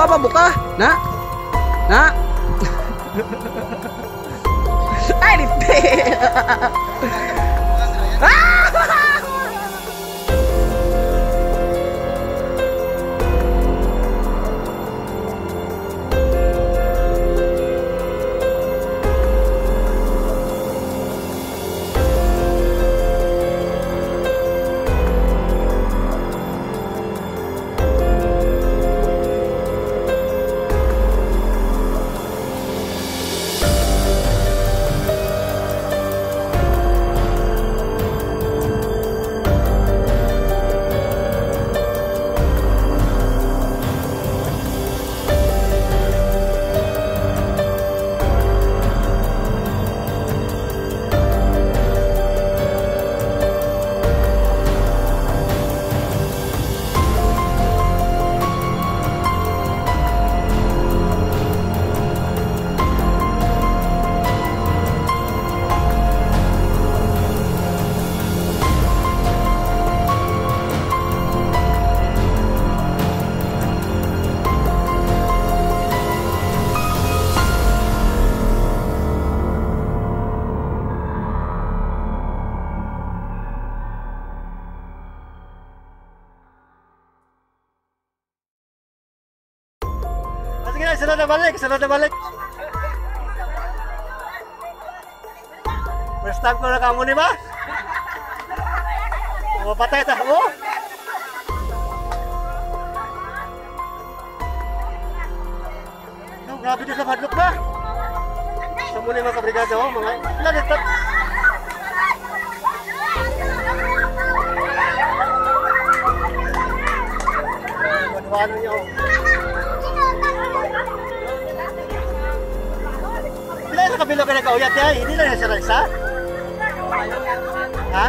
buka apa buka? Nak. Nak. Ay, Sige, sunod na balik, sunod na balik. First time ko na kamo ni ba? Mapatay ta mo. No, grabe din sa padlock ba? Sa muli mga kabrigado, mga lalitat. Ano niyo? Bila sa kabilo ka nagkauyat ya, hindi lang sa isa? Ha?